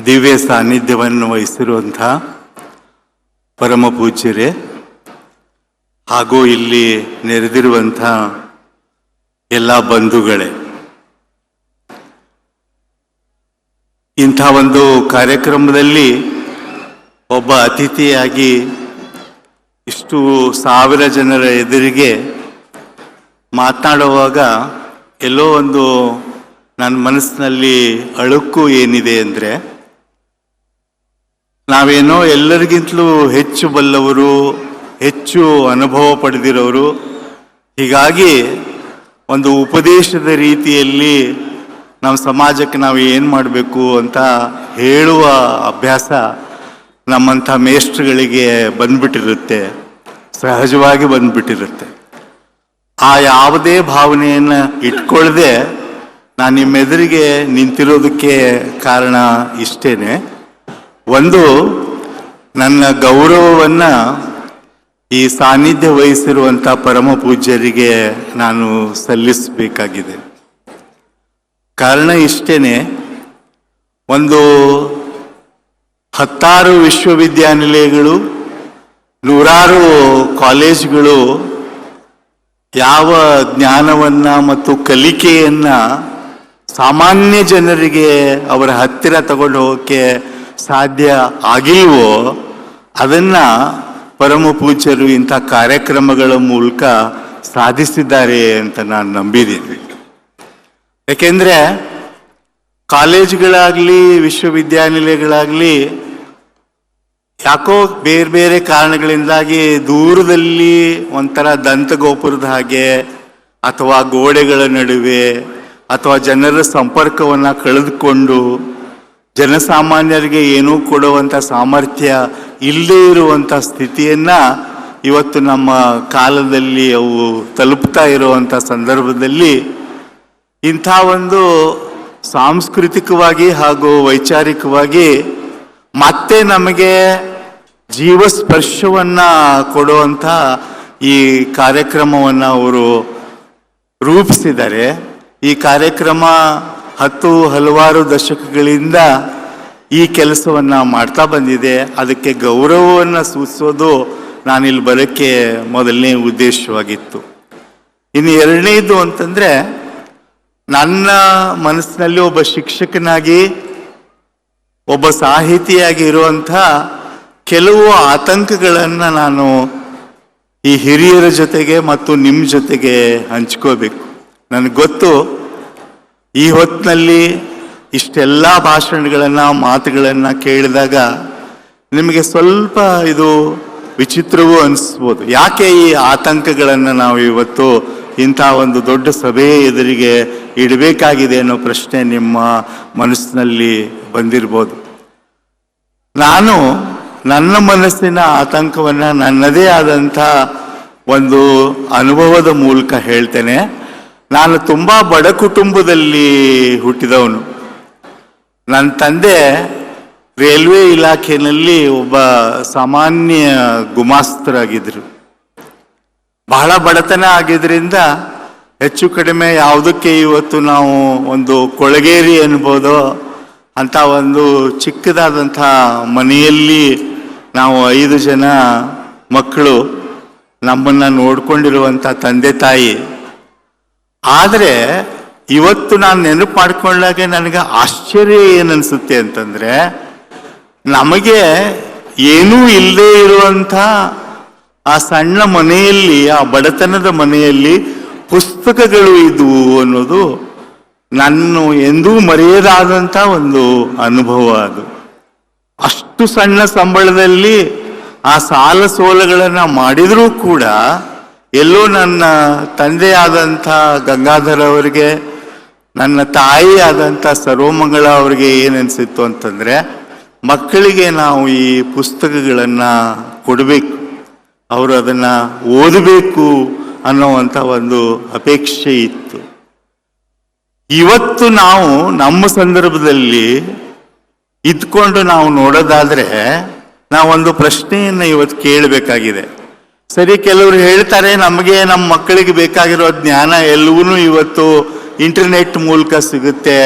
ದಿವ್ಯ ಸಾನ್ನಿಧ್ಯವನ್ನು ವಹಿಸಿರುವಂಥ ಪರಮ ಪೂಜ್ಯರೇ ಹಾಗೂ ಇಲ್ಲಿ ನೆರೆದಿರುವಂಥ ಎಲ್ಲ ಬಂಧುಗಳೇ, ಇಂಥ ಒಂದು ಕಾರ್ಯಕ್ರಮದಲ್ಲಿ ಒಬ್ಬ ಅತಿಥಿಯಾಗಿ ಇಷ್ಟು ಸಾವಿರ ಜನರ ಎದುರಿಗೆ ಮಾತನಾಡುವಾಗ ಎಲ್ಲೋ ಒಂದು ನನ್ನ ಮನಸ್ಸಿನಲ್ಲಿ ಅಳುಕು ಏನಿದೆ ಅಂದರೆ, ನಾವೇನೋ ಎಲ್ಲರಿಗಿಂತಲೂ ಹೆಚ್ಚು ಬಲ್ಲವರು, ಹೆಚ್ಚು ಅನುಭವ ಪಡೆದಿರೋರು, ಹೀಗಾಗಿ ಒಂದು ಉಪದೇಶದ ರೀತಿಯಲ್ಲಿ ನಮ್ಮ ಸಮಾಜಕ್ಕೆ ನಾವು ಏನು ಮಾಡಬೇಕು ಅಂತ ಹೇಳುವ ಅಭ್ಯಾಸ ನಮ್ಮಂಥ ಮೇಷ್ಟ್ರುಗಳಿಗೆ ಬಂದ್ಬಿಟ್ಟಿರುತ್ತೆ, ಸಹಜವಾಗಿ ಬಂದ್ಬಿಟ್ಟಿರುತ್ತೆ. ಆ ಯಾವುದೇ ಭಾವನೆಯನ್ನು ಇಟ್ಕೊಳ್ಳದೆ ನಾನು ನಿಮ್ಮೆದುರಿಗೆ ನಿಂತಿರೋದಕ್ಕೆ ಕಾರಣ ಇಷ್ಟೇನೆ. ಒಂದು, ನನ್ನ ಗೌರವವನ್ನು ಈ ಸಾನ್ನಿಧ್ಯ ವಹಿಸಿರುವಂಥ ಪರಮ ಪೂಜ್ಯರಿಗೆ ನಾನು ಸಲ್ಲಿಸಬೇಕಾಗಿದೆ. ಕಾರಣ ಇಷ್ಟೇನೆ, ಒಂದು 10 ವಿಶ್ವವಿದ್ಯಾನಿಲಯಗಳು, 100 ಕಾಲೇಜುಗಳು ಯಾವ ಜ್ಞಾನವನ್ನು ಮತ್ತು ಕಲಿಕೆಯನ್ನು ಸಾಮಾನ್ಯ ಜನರಿಗೆ ಅವರ ಹತ್ತಿರ ತಗೊಂಡು ಹೋಗೋಕ್ಕೆ ಸಾಧ್ಯ ಆಗಿಲ್ವೋ ಅದನ್ನು ಪರಮ ಪೂಜ್ಯರು ಇಂಥ ಕಾರ್ಯಕ್ರಮಗಳ ಮೂಲಕ ಸಾಧಿಸಿದ್ದಾರೆ ಅಂತ ನಾನು ನಂಬಿದ್ದೀನಿ. ಯಾಕೆಂದರೆ ಕಾಲೇಜುಗಳಾಗಲಿ ವಿಶ್ವವಿದ್ಯಾನಿಲಯಗಳಾಗಲಿ ಯಾಕೋ ಬೇರೆ ಬೇರೆ ಕಾರಣಗಳಿಂದಾಗಿ ದೂರದಲ್ಲಿ ಒಂಥರ ದಂತಗೋಪುರದ ಹಾಗೆ ಅಥವಾ ಗೋಡೆಗಳ ನಡುವೆ ಅಥವಾ ಜನರ ಸಂಪರ್ಕವನ್ನು ಕಳೆದುಕೊಂಡು ಜನಸಾಮಾನ್ಯರಿಗೆ ಏನೂ ಕೊಡುವಂಥ ಸಾಮರ್ಥ್ಯ ಇಲ್ಲದೇ ಇರುವಂಥ ಸ್ಥಿತಿಯನ್ನು ಇವತ್ತು ನಮ್ಮ ಕಾಲದಲ್ಲಿ ಅವು ತಲುಪ್ತಾ ಇರುವಂಥ ಸಂದರ್ಭದಲ್ಲಿ ಇಂಥ ಒಂದು ಸಾಂಸ್ಕೃತಿಕವಾಗಿ ಹಾಗೂ ವೈಚಾರಿಕವಾಗಿ ಮತ್ತೆ ನಮಗೆ ಜೀವಸ್ಪರ್ಶವನ್ನು ಕೊಡುವಂಥ ಈ ಕಾರ್ಯಕ್ರಮವನ್ನು ಅವರು ರೂಪಿಸಿದ್ದಾರೆ. ಈ ಕಾರ್ಯಕ್ರಮ ಹಲವಾರು ದಶಕಗಳಿಂದ ಈ ಕೆಲಸವನ್ನು ಮಾಡ್ತಾ ಬಂದಿದೆ. ಅದಕ್ಕೆ ಗೌರವವನ್ನು ಸೂಚಿಸೋದು ನಾನಿಲ್ಲಿ ಬರೋಕ್ಕೆ ಮೊದಲನೇ ಉದ್ದೇಶವಾಗಿತ್ತು. ಇನ್ನು ಎರಡನೇದು ಅಂತಂದರೆ, ನನ್ನ ಮನಸ್ಸಿನಲ್ಲಿ ಒಬ್ಬ ಶಿಕ್ಷಕನಾಗಿ, ಒಬ್ಬ ಸಾಹಿತಿಯಾಗಿ ಇರುವಂಥ ಕೆಲವು ಆತಂಕಗಳನ್ನು ನಾನು ಈ ಹಿರಿಯರ ಜೊತೆಗೆ ಮತ್ತು ನಿಮ್ಮ ಜೊತೆಗೆ ಹಂಚ್ಕೋಬೇಕು. ನನಗೆ ಗೊತ್ತು, ಈ ಹೊತ್ತಿನಲ್ಲಿ ಇಷ್ಟೆಲ್ಲ ಭಾಷಣಗಳನ್ನು ಮಾತುಗಳನ್ನು ಕೇಳಿದಾಗ ನಿಮಗೆ ಸ್ವಲ್ಪ ಇದು ವಿಚಿತ್ರವೂ ಅನಿಸ್ಬೋದು. ಯಾಕೆ ಈ ಆತಂಕಗಳನ್ನು ನಾವು ಇವತ್ತು ಇಂಥ ಒಂದು ದೊಡ್ಡ ಸಭೆಯ ಎದುರಿಗೆ ಇಡಬೇಕಾಗಿದೆ ಅನ್ನೋ ಪ್ರಶ್ನೆ ನಿಮ್ಮ ಮನಸ್ಸಿನಲ್ಲಿ ಬಂದಿರ್ಬೋದು. ನಾನು ನನ್ನ ಮನಸ್ಸಿನ ಆತಂಕವನ್ನು ನನ್ನದೇ ಆದಂಥ ಒಂದು ಅನುಭವದ ಮೂಲಕ ಹೇಳ್ತೇನೆ. ನಾನು ತುಂಬ ಬಡ ಕುಟುಂಬದಲ್ಲಿ ಹುಟ್ಟಿದವನು. ನನ್ನ ತಂದೆ ರೈಲ್ವೆ ಇಲಾಖೆಯಲ್ಲಿ ಒಬ್ಬ ಸಾಮಾನ್ಯ ಗುಮಾಸ್ತರಾಗಿದ್ದರು. ಬಹಳ ಬಡತನ ಆಗಿದ್ದರಿಂದ ಹೆಚ್ಚು ಕಡಿಮೆ ಯಾವುದಕ್ಕೆ ಇವತ್ತು ನಾವು ಒಂದು ಕೊಳಗೇರಿ ಅನ್ಬೋದೋ ಅಂಥ ಒಂದು ಚಿಕ್ಕದಾದಂಥ ಮನೆಯಲ್ಲಿ ನಾವು 5 ಜನ ಮಕ್ಕಳು ನಮ್ಮನ್ನು ನೋಡ್ಕೊಂಡಿರುವಂಥ ತಂದೆ ತಾಯಿ. ಆದರೆ ಇವತ್ತು ನಾನು ನೆನಪು ಮಾಡ್ಕೊಂಡಾಗ ನನಗೆ ಆಶ್ಚರ್ಯ ಏನನ್ಸುತ್ತೆ ಅಂತಂದರೆ, ನಮಗೆ ಏನೂ ಇಲ್ಲದೆ ಇರುವಂಥ ಆ ಸಣ್ಣ ಮನೆಯಲ್ಲಿ, ಆ ಬಡತನದ ಮನೆಯಲ್ಲಿ ಪುಸ್ತಕಗಳು ಇದ್ವು ಅನ್ನೋದು ನಾನು ಎಂದೂ ಮರೆಯದಾದಂಥ ಒಂದು ಅನುಭವ. ಅದು ಅಷ್ಟು ಸಣ್ಣ ಸಂಬಳದಲ್ಲಿ ಆ ಸಾಲ ಸೋಲಗಳನ್ನು ಮಾಡಿದರೂ ಕೂಡ ಎಲ್ಲೋ ನನ್ನ ತಂದೆಯಾದಂಥ ಗಂಗಾಧರ್ ಅವರಿಗೆ, ನನ್ನ ತಾಯಿ ಆದಂಥ ಸರ್ವಮಂಗಳ ಅವರಿಗೆ ಏನನ್ಸಿತ್ತು ಅಂತಂದರೆ, ಮಕ್ಕಳಿಗೆ ನಾವು ಈ ಪುಸ್ತಕಗಳನ್ನು ಕೊಡಬೇಕು, ಅವರು ಅದನ್ನು ಓದಬೇಕು ಅನ್ನೋವಂಥ ಒಂದು ಅಪೇಕ್ಷೆ ಇತ್ತು. ಇವತ್ತು ನಾವು ನಮ್ಮ ಸಂದರ್ಭದಲ್ಲಿ ಇದ್ಕೊಂಡು ನಾವು ನೋಡೋದಾದರೆ ನಾವೊಂದು ಪ್ರಶ್ನೆಯನ್ನು ಇವತ್ತು ಕೇಳಬೇಕಾಗಿದೆ. ಸರಿ, ಕೆಲವರು ಹೇಳ್ತಾರೆ ನಮಗೆ ನಮ್ಮ ಮಕ್ಕಳಿಗೆ ಬೇಕಾಗಿರೋ ಜ್ಞಾನ ಎಲ್ಲವೂ ಇವತ್ತು ಇಂಟರ್ನೆಟ್ ಮೂಲಕ ಸಿಗುತ್ತೆ,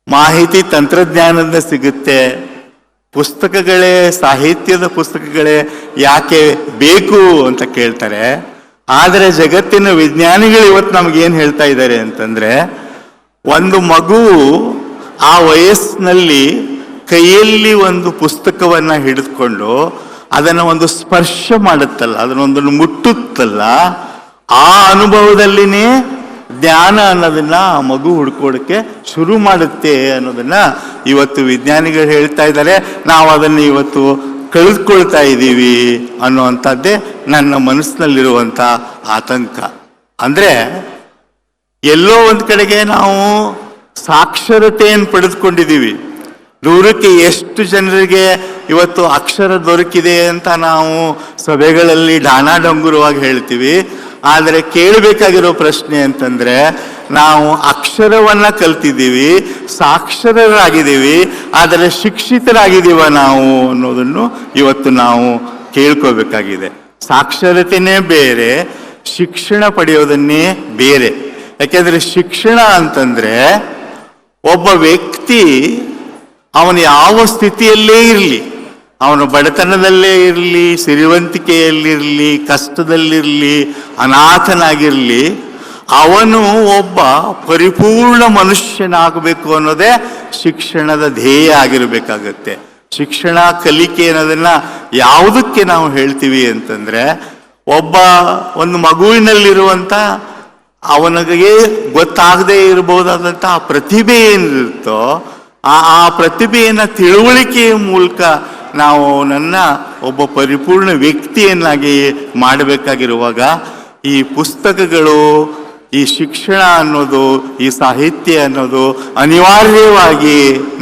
ಮಾಹಿತಿ ತಂತ್ರಜ್ಞಾನದಿಂದ ಸಿಗುತ್ತೆ. ಪುಸ್ತಕಗಳೇ, ಸಾಹಿತ್ಯದ ಪುಸ್ತಕಗಳೇ ಯಾಕೆ ಬೇಕು ಅಂತ ಕೇಳ್ತಾರೆ. ಆದರೆ ಜಗತ್ತಿನ ವಿಜ್ಞಾನಿಗಳು ಇವತ್ತು ನಮಗೇನು ಹೇಳ್ತಾ ಇದ್ದಾರೆ ಅಂತಂದ್ರೆ, ಒಂದು ಮಗು ಆ ವಯಸ್ಸಿನಲ್ಲಿ ಕೈಯಲ್ಲಿ ಒಂದು ಪುಸ್ತಕವನ್ನ ಹಿಡಿದುಕೊಂಡು ಅದನ್ನು ಒಂದು ಸ್ಪರ್ಶ ಮಾಡುತ್ತಲ್ಲ, ಅದನ್ನೊಂದನ್ನು ಮುಟ್ಟುತ್ತಲ್ಲ, ಆ ಅನುಭವದಲ್ಲಿನೇ ಜ್ಞಾನ ಅನ್ನೋದನ್ನ ಆ ಮಗು ಹುಡ್ಕೋಡಕ್ಕೆ ಶುರು ಮಾಡುತ್ತೆ ಅನ್ನೋದನ್ನ ಇವತ್ತು ವಿಜ್ಞಾನಿಗಳು ಹೇಳ್ತಾ ಇದ್ದಾರೆ. ನಾವು ಅದನ್ನು ಇವತ್ತು ಕಳೆದುಕೊಳ್ತಾ ಇದ್ದೀವಿ ಅನ್ನುವಂಥದ್ದೇ ನನ್ನ ಮನಸ್ಸಿನಲ್ಲಿರುವಂಥ ಆತಂಕ. ಅಂದ್ರೆ ಎಲ್ಲೋ ಒಂದು ಕಡೆಗೆ ನಾವು ಸಾಕ್ಷರತೆಯನ್ನು ಪಡೆದುಕೊಂಡಿದ್ದೀವಿ. 100ಕ್ಕೆ ಎಷ್ಟು ಜನರಿಗೆ ಇವತ್ತು ಅಕ್ಷರ ದೊರಕಿದೆ ಅಂತ ನಾವು ಸಭೆಗಳಲ್ಲಿ ಡಾನಾಡಂಗುರವಾಗಿ ಹೇಳ್ತೀವಿ. ಆದರೆ ಕೇಳಬೇಕಾಗಿರೋ ಪ್ರಶ್ನೆ ಅಂತಂದ್ರೆ, ನಾವು ಅಕ್ಷರವನ್ನ ಕಲ್ತಿದ್ದೀವಿ, ಸಾಕ್ಷರರಾಗಿದ್ದೀವಿ, ಆದರೆ ಶಿಕ್ಷಿತರಾಗಿದ್ದೀವ ನಾವು ಅನ್ನೋದನ್ನು ಇವತ್ತು ನಾವು ಕೇಳ್ಕೋಬೇಕಾಗಿದೆ. ಸಾಕ್ಷರತೆನೇ ಬೇರೆ, ಶಿಕ್ಷಣ ಪಡೆಯೋದನ್ನೇ ಬೇರೆ. ಯಾಕೆಂದ್ರೆ ಶಿಕ್ಷಣ ಅಂತಂದ್ರೆ ಒಬ್ಬ ವ್ಯಕ್ತಿ ಅವನು ಯಾವ ಸ್ಥಿತಿಯಲ್ಲೇ ಇರಲಿ, ಅವನು ಬಡತನದಲ್ಲೇ ಇರಲಿ, ಸಿರಿವಂತಿಕೆಯಲ್ಲಿರಲಿ, ಕಷ್ಟದಲ್ಲಿರಲಿ, ಅನಾಥನಾಗಿರಲಿ, ಅವನು ಒಬ್ಬ ಪರಿಪೂರ್ಣ ಮನುಷ್ಯನಾಗಬೇಕು ಅನ್ನೋದೇ ಶಿಕ್ಷಣದ ಧ್ಯೇಯ ಆಗಿರಬೇಕಾಗತ್ತೆ. ಶಿಕ್ಷಣ ಕಲಿಕೆ ಅನ್ನೋದನ್ನ ಯಾವುದಕ್ಕೆ ನಾವು ಹೇಳ್ತೀವಿ ಅಂತಂದ್ರೆ, ಒಂದು ಮಗುವಿನಲ್ಲಿರುವಂಥ ಅವನಿಗೆ ಗೊತ್ತಾಗದೇ ಇರಬಹುದಾದಂಥ ಆ ಪ್ರತಿಭೆ ಏನಿರುತ್ತೋ ಆ ಪ್ರತಿಭೆಯನ್ನು ತಿಳುವಳಿಕೆಯ ಮೂಲಕ ನಾವು ನನ್ನ ಒಬ್ಬ ಪರಿಪೂರ್ಣ ವ್ಯಕ್ತಿಯನ್ನಾಗಿ ಮಾಡಬೇಕಾಗಿರುವಾಗ ಈ ಪುಸ್ತಕಗಳು, ಈ ಶಿಕ್ಷಣ ಅನ್ನೋದು, ಈ ಸಾಹಿತ್ಯ ಅನ್ನೋದು ಅನಿವಾರ್ಯವಾಗಿ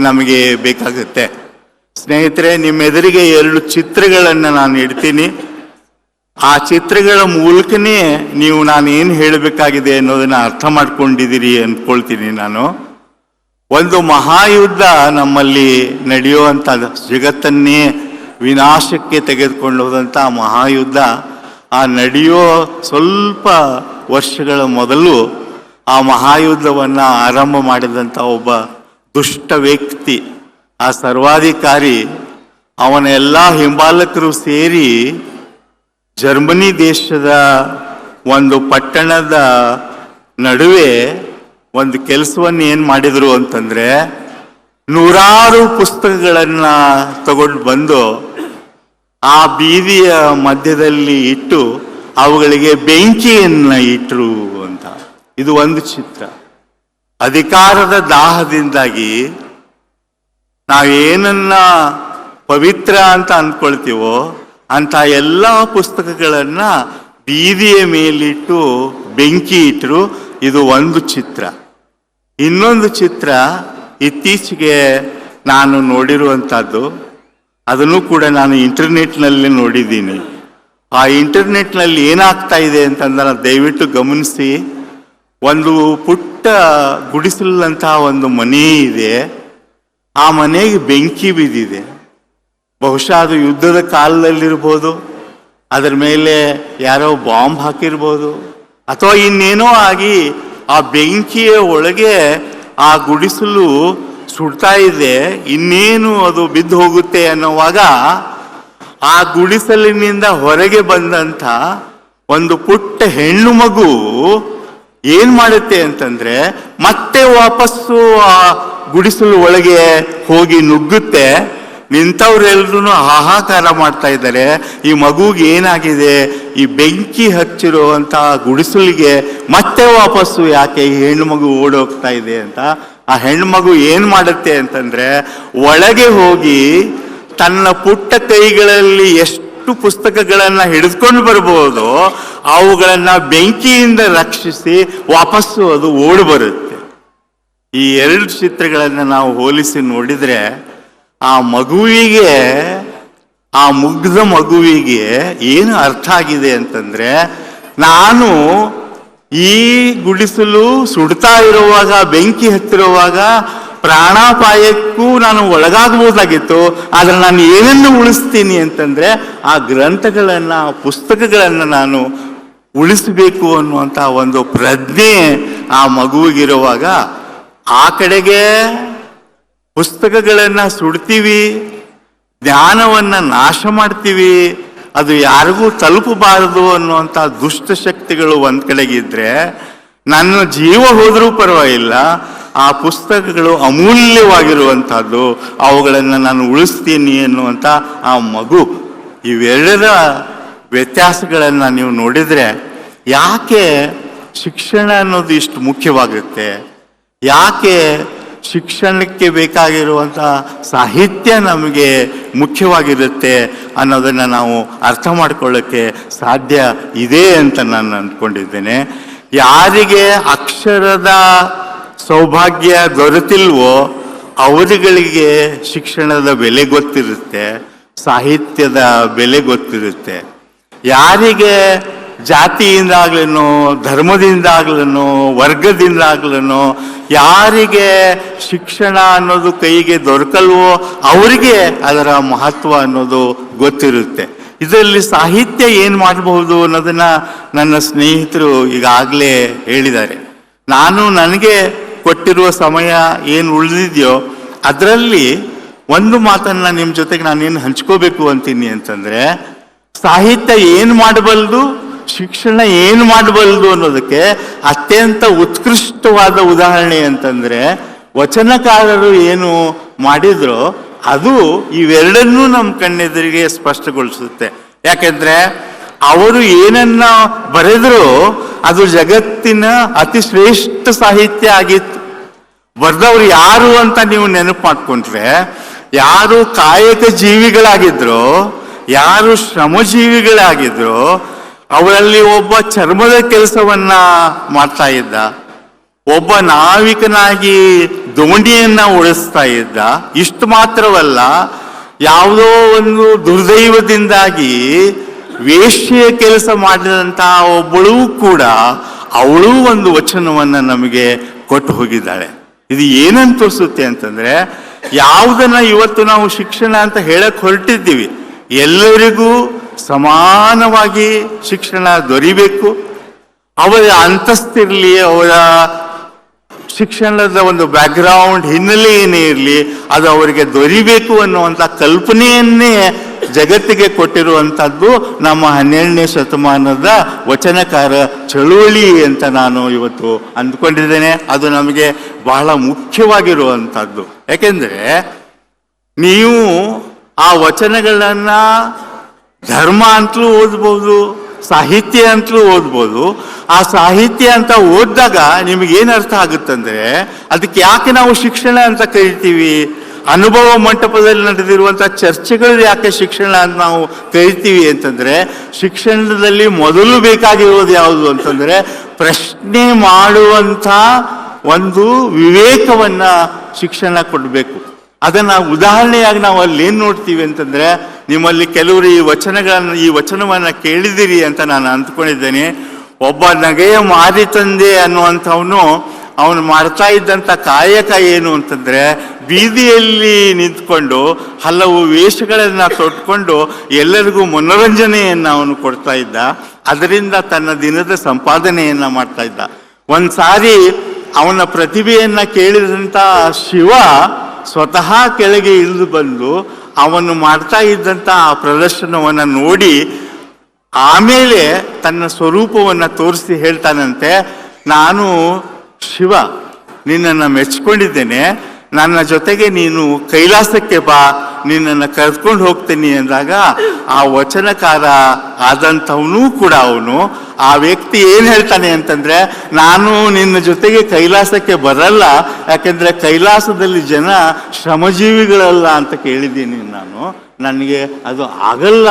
ನಮಗೆ ಬೇಕಾಗುತ್ತೆ. ಸ್ನೇಹಿತರೆ, ನಿಮ್ಮೆದುರಿಗೆ 2 ಚಿತ್ರಗಳನ್ನು ನಾನು ಇಡ್ತೀನಿ. ಆ ಚಿತ್ರಗಳ ಮೂಲಕನೇ ನೀವು ನಾನು ಏನು ಹೇಳಬೇಕಾಗಿದೆ ಅನ್ನೋದನ್ನ ಅರ್ಥ ಮಾಡ್ಕೊಂಡಿದ್ದೀರಿ ಅಂದ್ಕೊಳ್ತೀನಿ ನಾನು. ಒಂದು ಮಹಾಯುದ್ಧ ನಮ್ಮಲ್ಲಿ ನಡೆಯುವಂಥ, ಜಗತ್ತನ್ನೇ ವಿನಾಶಕ್ಕೆ ತೆಗೆದುಕೊಂಡು ಹೋದಂಥ ಮಹಾಯುದ್ಧ, ಆ ನಡೆಯೋ ಸ್ವಲ್ಪ ವರ್ಷಗಳ ಮೊದಲು ಆ ಮಹಾಯುದ್ಧವನ್ನು ಆರಂಭ ಮಾಡಿದಂಥ ಒಬ್ಬ ದುಷ್ಟ ವ್ಯಕ್ತಿ, ಆ ಸರ್ವಾಧಿಕಾರಿ, ಅವನ ಎಲ್ಲ ಹಿಂಬಾಲಕರು ಸೇರಿ ಜರ್ಮನಿ ದೇಶದ ಒಂದು ಪಟ್ಟಣದ ನಡುವೆ ಒಂದು ಕೆಲಸವನ್ನು ಏನು ಮಾಡಿದರು ಅಂತಂದ್ರೆ, 100 ಪುಸ್ತಕಗಳನ್ನ ತಗೊಂಡು ಬಂದು ಆ ಬೀದಿಯ ಮಧ್ಯದಲ್ಲಿ ಇಟ್ಟು ಅವುಗಳಿಗೆ ಬೆಂಕಿಯನ್ನ ಇಟ್ಟರು ಅಂತ. ಇದು ಒಂದು ಚಿತ್ರ. ಅಧಿಕಾರದ ದಾಹದಿಂದಾಗಿ ನಾವೇನನ್ನ ಪವಿತ್ರ ಅಂತ ಅಂದ್ಕೊಳ್ತೀವೋ ಅಂತ ಎಲ್ಲ ಪುಸ್ತಕಗಳನ್ನ ಬೀದಿಯ ಮೇಲಿಟ್ಟು ಬೆಂಕಿ ಇಟ್ಟರು. ಇದು ಒಂದು ಚಿತ್ರ. ಇನ್ನೊಂದು ಚಿತ್ರ ಇತ್ತೀಚೆಗೆ ನಾನು ನೋಡಿರುವಂಥದ್ದು, ಅದನ್ನು ಕೂಡ ನಾನು ಇಂಟರ್ನೆಟ್ನಲ್ಲಿ ನೋಡಿದ್ದೀನಿ. ಆ ಇಂಟರ್ನೆಟ್ನಲ್ಲಿ ಏನಾಗ್ತಾ ಇದೆ ಅಂತಂದ್ರೆ ದಯವಿಟ್ಟು ಗಮನಿಸಿ. ಒಂದು ಪುಟ್ಟ ಗುಡಿಸಲಂತ ಒಂದು ಮನೆ ಇದೆ. ಆ ಮನೆಗೆ ಬೆಂಕಿ ಬಿದ್ದಿದೆ. ಬಹುಶಃ ಅದು ಯುದ್ಧದ ಕಾಲದಲ್ಲಿರ್ಬೋದು, ಅದರ ಮೇಲೆ ಯಾರೋ ಬಾಂಬ್ ಹಾಕಿರ್ಬೋದು, ಅಥವಾ ಇನ್ನೇನೋ ಆಗಿ ಆ ಬೆಂಕಿಯ ಒಳಗೆ ಆ ಗುಡಿಸಲು ಸುಡ್ತಾ ಇದೆ. ಇನ್ನೇನು ಅದು ಬಿದ್ದು ಹೋಗುತ್ತೆ ಅನ್ನೋವಾಗ ಆ ಗುಡಿಸಲಿನಿಂದ ಹೊರಗೆ ಬಂದಂಥ ಒಂದು ಪುಟ್ಟ ಹೆಣ್ಣು ಮಗು ಏನ್ ಮಾಡುತ್ತೆ ಅಂತಂದ್ರೆ, ಮತ್ತೆ ವಾಪಸ್ಸು ಆ ಗುಡಿಸಲು ಒಳಗೆ ಹೋಗಿ ನುಗ್ಗುತ್ತೆ. ನಿಂತವ್ರೆಲ್ರೂ ಹಾಹಾಕಾರ ಮಾಡ್ತಾ ಇದ್ದಾರೆ. ಈ ಮಗುಗೆ ಏನಾಗಿದೆ, ಈ ಬೆಂಕಿ ಹಚ್ಚಿರುವಂತ ಗುಡಿಸಲಿಗೆ ಮತ್ತೆ ವಾಪಸ್ಸು ಯಾಕೆ ಈ ಹೆಣ್ಣು ಮಗು ಓಡೋಗ್ತಾ ಇದೆ ಅಂತ. ಆ ಹೆಣ್ಣು ಮಗು ಏನ್ ಮಾಡುತ್ತೆ ಅಂತಂದ್ರೆ, ಒಳಗೆ ಹೋಗಿ ತನ್ನ ಪುಟ್ಟ ಕೈಗಳಲ್ಲಿ ಎಷ್ಟು ಪುಸ್ತಕಗಳನ್ನ ಹಿಡಿದುಕೊಂಡು ಬರ್ಬೋದು ಅವುಗಳನ್ನ ಬೆಂಕಿಯಿಂದ ರಕ್ಷಿಸಿ ವಾಪಸ್ಸು ಅದು ಓಡಿ ಬರುತ್ತೆ. ಈ 2 ಚಿತ್ರಗಳನ್ನ ನಾವು ಹೋಲಿಸಿ ನೋಡಿದ್ರೆ ಆ ಮಗುವಿಗೆ, ಆ ಮುಗ್ಧ ಮಗುವಿಗೆ ಏನು ಅರ್ಥ ಆಗಿದೆ ಅಂತಂದ್ರೆ, ನಾನು ಈ ಗುಡಿಸಲು ಸುಡ್ತಾ ಇರುವಾಗ, ಬೆಂಕಿ ಹತ್ತಿರುವಾಗ ಪ್ರಾಣಾಪಾಯಕ್ಕೂ ನಾನು ಒಳಗಾಗಬಹುದಾಗಿತ್ತು. ಆದ್ರೆ ನಾನು ಏನನ್ನು ಉಳಿಸ್ತೀನಿ ಅಂತಂದ್ರೆ ಆ ಗ್ರಂಥಗಳನ್ನ, ಆ ಪುಸ್ತಕಗಳನ್ನ ನಾನು ಉಳಿಸಬೇಕು ಅನ್ನುವಂಥ ಒಂದು ಪ್ರಜ್ಞೆ ಆ ಮಗುವಿಗಿರುವಾಗ, ಆ ಕಡೆಗೆ ಪುಸ್ತಕಗಳನ್ನ ಸುಡ್ತೀವಿ, ಜ್ಞಾನವನ್ನ ನಾಶ ಮಾಡ್ತೀವಿ, ಅದು ಯಾರಿಗೂ ತಲುಪಬಾರದು ಅನ್ನುವಂಥ ದುಷ್ಟಶಕ್ತಿಗಳು ಒಂದ್ ಕಡೆಗಿದ್ರೆ, ನನ್ನ ಜೀವ ಹೋದ್ರೂ ಪರವಾಗಿಲ್ಲ, ಆ ಪುಸ್ತಕಗಳು ಅಮೂಲ್ಯವಾಗಿರುವಂತಹದ್ದು, ಅವುಗಳನ್ನು ನಾನು ಉಳಿಸ್ತೀನಿ ಎನ್ನುವಂಥ ಆ ಮಗು. ಇವೆರಡರ ವ್ಯತ್ಯಾಸಗಳನ್ನು ನೀವು ನೋಡಿದರೆ ಯಾಕೆ ಶಿಕ್ಷಣ ಅನ್ನೋದು ಇಷ್ಟು ಮುಖ್ಯವಾಗುತ್ತೆ, ಯಾಕೆ ಶಿಕ್ಷಣಕ್ಕೆ ಬೇಕಾಗಿರುವಂಥ ಸಾಹಿತ್ಯ ನಮಗೆ ಮುಖ್ಯವಾಗಿರುತ್ತೆ ಅನ್ನೋದನ್ನು ನಾವು ಅರ್ಥ ಮಾಡ್ಕೊಳ್ಳೋಕ್ಕೆ ಸಾಧ್ಯ ಇದೆ ಅಂತ ನಾನು ಅಂದ್ಕೊಂಡಿದ್ದೇನೆ. ಯಾರಿಗೆ ಅಕ್ಷರದ ಸೌಭಾಗ್ಯ ದೊರೆತಿಲ್ವೋ ಅವರುಗಳಿಗೆ ಶಿಕ್ಷಣದ ಬೆಲೆ ಗೊತ್ತಿರುತ್ತೆ, ಸಾಹಿತ್ಯದ ಬೆಲೆ ಗೊತ್ತಿರುತ್ತೆ. ಯಾರಿಗೆ ಜಾತಿಯಿಂದಾಗ್ಲೂ, ಧರ್ಮದಿಂದಾಗ್ಲೂ, ವರ್ಗದಿಂದಾಗ್ಲೂ ಯಾರಿಗೆ ಶಿಕ್ಷಣ ಅನ್ನೋದು ಕೈಗೆ ದೊರಕಲ್ವೋ ಅವರಿಗೆ ಅದರ ಮಹತ್ವ ಅನ್ನೋದು ಗೊತ್ತಿರುತ್ತೆ. ಇದರಲ್ಲಿ ಸಾಹಿತ್ಯ ಏನು ಮಾಡಬಹುದು ಅನ್ನೋದನ್ನ ನನ್ನ ಸ್ನೇಹಿತರು ಈಗಾಗಲೇ ಹೇಳಿದ್ದಾರೆ. ನನಗೆ ಕೊಟ್ಟಿರುವ ಸಮಯ ಏನು ಉಳಿದಿದೆಯೋ ಅದರಲ್ಲಿ ಒಂದು ಮಾತನ್ನ ನಿಮ್ಮ ಜೊತೆಗೆ ನಾನೇನು ಹಂಚ್ಕೋಬೇಕು ಅಂತೀನಿ ಅಂತಂದ್ರೆ, ಸಾಹಿತ್ಯ ಏನು ಮಾಡಬಲ್ದು, ಶಿಕ್ಷಣ ಏನು ಮಾಡಬಲ್ದು ಅನ್ನೋದಕ್ಕೆ ಅತ್ಯಂತ ಉತ್ಕೃಷ್ಟವಾದ ಉದಾಹರಣೆ ಅಂತಂದ್ರೆ ವಚನಕಾರರು ಏನು ಮಾಡಿದ್ರೋ ಅದು ಇವೆರಡನ್ನೂ ನಮ್ಮ ಕಣ್ಣೆದುರಿಗೆ ಸ್ಪಷ್ಟಗೊಳಿಸುತ್ತೆ. ಯಾಕೆಂದ್ರೆ ಅವರು ಏನನ್ನ ಬರೆದ್ರು ಅದು ಜಗತ್ತಿನ ಅತಿ ಶ್ರೇಷ್ಠ ಸಾಹಿತ್ಯ ಆಗಿತ್ತು. ಬರೆದವ್ರು ಯಾರು ಅಂತ ನೀವು ನೆನಪು ಮಾಡ್ಕೊಂಡ್ರೆ, ಯಾರು ಕಾಯಕ ಜೀವಿಗಳಾಗಿದ್ರು, ಯಾರು ಶ್ರಮಜೀವಿಗಳಾಗಿದ್ರು, ಅವರಲ್ಲಿ ಒಬ್ಬ ಚರ್ಮದ ಕೆಲಸವನ್ನ ಮಾಡ್ತಾ ಇದ್ದ, ಒಬ್ಬ ನಾವಿಕನಾಗಿ ದೋಣಿಯನ್ನ ಉಳಿಸ್ತಾ ಇದ್ದ. ಇಷ್ಟು ಮಾತ್ರವಲ್ಲ, ಯಾವುದೋ ಒಂದು ದುರ್ದೈವದಿಂದಾಗಿ ವೇಶ್ಯೆಯ ಕೆಲಸ ಮಾಡಿದಂತಹ ಒಬ್ಬಳು ಕೂಡ ಅವಳು ಒಂದು ವಚನವನ್ನ ನಮಗೆ ಕೊಟ್ಟು ಹೋಗಿದ್ದಾಳೆ. ಇದು ಏನಂತ ತೋರಿಸುತ್ತೆ ಅಂತಂದ್ರೆ, ಯಾವುದನ್ನ ಇವತ್ತು ನಾವು ಶಿಕ್ಷಣ ಅಂತ ಹೇಳಕ್ ಹೊರಟಿದ್ದೀವಿ, ಎಲ್ಲರಿಗೂ ಸಮಾನವಾಗಿ ಶಿಕ್ಷಣ ದೊರಿಬೇಕು, ಅವರ ಅಂತಸ್ತಿರಲಿ, ಅವರ ಶಿಕ್ಷಣದ ಒಂದು ಬ್ಯಾಕ್ಗ್ರೌಂಡ್ ಹಿನ್ನೆಲೆ ಏನೇ ಇರಲಿ ಅದು ಅವರಿಗೆ ದೊರಿಬೇಕು ಅನ್ನುವಂಥ ಕಲ್ಪನೆಯನ್ನೇ ಜಗತ್ತಿಗೆ ಕೊಟ್ಟಿರುವಂಥದ್ದು ನಮ್ಮ 12ನೇ ಶತಮಾನದ ವಚನಕಾರ ಚಳುವಳಿ ಅಂತ ನಾನು ಇವತ್ತು ಅಂದ್ಕೊಂಡಿದ್ದೇನೆ. ಅದು ನಮಗೆ ಬಹಳ ಮುಖ್ಯವಾಗಿರುವಂಥದ್ದು. ಯಾಕೆಂದ್ರೆ ನೀವು ಆ ವಚನಗಳನ್ನ ಧರ್ಮ ಅಂತಲೂ ಓದ್ಬೋದು, ಸಾಹಿತ್ಯ ಅಂತಲೂ ಓದ್ಬೋದು. ಆ ಸಾಹಿತ್ಯ ಅಂತ ಓದಿದಾಗ ನಿಮಗೇನು ಅರ್ಥ ಆಗುತ್ತಂದ್ರೆ, ಅದಕ್ಕೆ ಯಾಕೆ ನಾವು ಶಿಕ್ಷಣ ಅಂತ ಕರಿತೀವಿ, ಅನುಭವ ಮಂಟಪದಲ್ಲಿ ನಡೆದಿರುವಂಥ ಚರ್ಚೆಗಳು ಯಾಕೆ ಶಿಕ್ಷಣ ಅಂತ ನಾವು ಕರಿತೀವಿ ಅಂತಂದ್ರೆ, ಶಿಕ್ಷಣದಲ್ಲಿ ಮೊದಲು ಬೇಕಾಗಿರೋದು ಯಾವುದು ಅಂತಂದ್ರೆ ಪ್ರಶ್ನೆ ಮಾಡುವಂಥ ಒಂದು ವಿವೇಕವನ್ನ ಶಿಕ್ಷಣ ಕೊಡಬೇಕು. ಅದನ್ನ ಉದಾಹರಣೆಯಾಗಿ ನಾವು ಅಲ್ಲಿ ಏನ್ ನೋಡ್ತೀವಿ ಅಂತಂದ್ರೆ, ನಿಮ್ಮಲ್ಲಿ ಕೆಲವರು ಈ ವಚನವನ್ನ ಕೇಳಿದಿರಿ ಅಂತ ನಾನು ಅಂದ್ಕೊಂಡಿದ್ದೇನೆ. ಒಬ್ಬ ನಗೆಯ ಮಾರಿ ತಂದೆ ಅನ್ನುವಂಥವನು ಅವನು ಮಾಡ್ತಾ ಇದ್ದಂಥ ಕಾಯಕ ಏನು ಅಂತಂದ್ರೆ, ಬೀದಿಯಲ್ಲಿ ನಿಂತ್ಕೊಂಡು ಹಲವು ವೇಷಗಳನ್ನ ತೊಟ್ಕೊಂಡು ಎಲ್ಲರಿಗೂ ಮನೋರಂಜನೆಯನ್ನ ಅವನು ಕೊಡ್ತಾ ಇದ್ದ. ಅದರಿಂದ ತನ್ನ ದಿನದ ಸಂಪಾದನೆಯನ್ನ ಮಾಡ್ತಾ ಇದ್ದ. ಒಂದ್ಸಾರಿ ಅವನ ಪ್ರತಿಭೆಯನ್ನ ಕೇಳಿದಂತ ಶಿವ ಸ್ವತಃ ಕೆಳಗೆ ಇಳಿದು ಬಂದು ಅವನು ಮಾಡ್ತಾ ಇದ್ದಂಥ ಆ ಪ್ರದರ್ಶನವನ್ನು ನೋಡಿ ಆಮೇಲೆ ತನ್ನ ಸ್ವರೂಪವನ್ನು ತೋರಿಸಿ ಹೇಳ್ತಾನಂತೆ, ನಾನು ಶಿವ, ನಿನ್ನನ್ನು ಮೆಚ್ಕೊಂಡಿದ್ದೇನೆ, ನನ್ನ ಜೊತೆಗೆ ನೀನು ಕೈಲಾಸಕ್ಕೆ ಬಾ, ನಿನ್ನನ್ನು ಕರೆದುಕೊಂಡು ಹೋಗ್ತೀನಿ ಅಂದಾಗ ಆ ವಚನಕಾರ ಆದಂಥವನು ಕೂಡ ಅವನು ಆ ವ್ಯಕ್ತಿ ಏನು ಹೇಳ್ತಾನೆ ಅಂತಂದ್ರೆ, ನಾನು ನಿನ್ನ ಜೊತೆಗೆ ಕೈಲಾಸಕ್ಕೆ ಬರಲ್ಲ, ಯಾಕೆಂದ್ರೆ ಕೈಲಾಸದಲ್ಲಿ ಜನ ಶ್ರಮಜೀವಿಗಳಲ್ಲ ಅಂತ ಕೇಳಿದ್ದೀನಿ ನಾನು, ನನಗೆ ಅದು ಆಗಲ್ಲ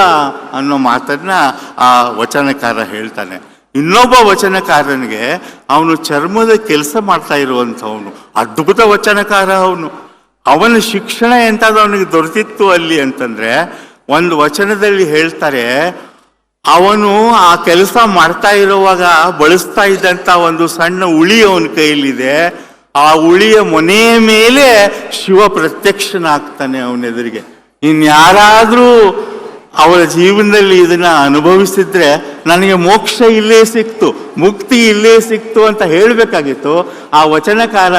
ಅನ್ನೋ ಮಾತನ್ನ ಆ ವಚನಕಾರ ಹೇಳ್ತಾನೆ. ಇನ್ನೊಬ್ಬ ವಚನಕಾರನಿಗೆ ಅವನು ಚರ್ಮದ ಕೆಲಸ ಮಾಡ್ತಾ ಇರುವಂಥವನು, ಅದ್ಭುತ ವಚನಕಾರ ಅವನು. ಅವನ ಶಿಕ್ಷಣ ಎಂತಾದ್ರೂ ಅವನಿಗೆ ದೊರೆತಿತ್ತು ಅಲ್ಲಿ ಅಂತಂದ್ರೆ, ಒಂದು ವಚನದಲ್ಲಿ ಹೇಳ್ತಾರೆ, ಅವನು ಆ ಕೆಲಸ ಮಾಡ್ತಾ ಇರುವಾಗ ಬಳಸ್ತಾ ಇದ್ದಂಥ ಒಂದು ಸಣ್ಣ ಉಳಿ ಅವನ ಕೈಲಿದೆ. ಆ ಉಳಿಯ ಮೊನೆಯ ಮೇಲೆ ಶಿವ ಪ್ರತ್ಯಕ್ಷನಾಗ್ತಾನೆ ಅವನೆದುರಿಗೆ. ಇನ್ಯಾರಾದ್ರೂ ಅವರ ಜೀವನದಲ್ಲಿ ಇದನ್ನ ಅನುಭವಿಸಿದ್ರೆ ನನಗೆ ಮೋಕ್ಷ ಇಲ್ಲೇ ಸಿಕ್ತು, ಮುಕ್ತಿ ಇಲ್ಲೇ ಸಿಕ್ತು ಅಂತ ಹೇಳಬೇಕಾಗಿತ್ತು. ಆ ವಚನಕಾರ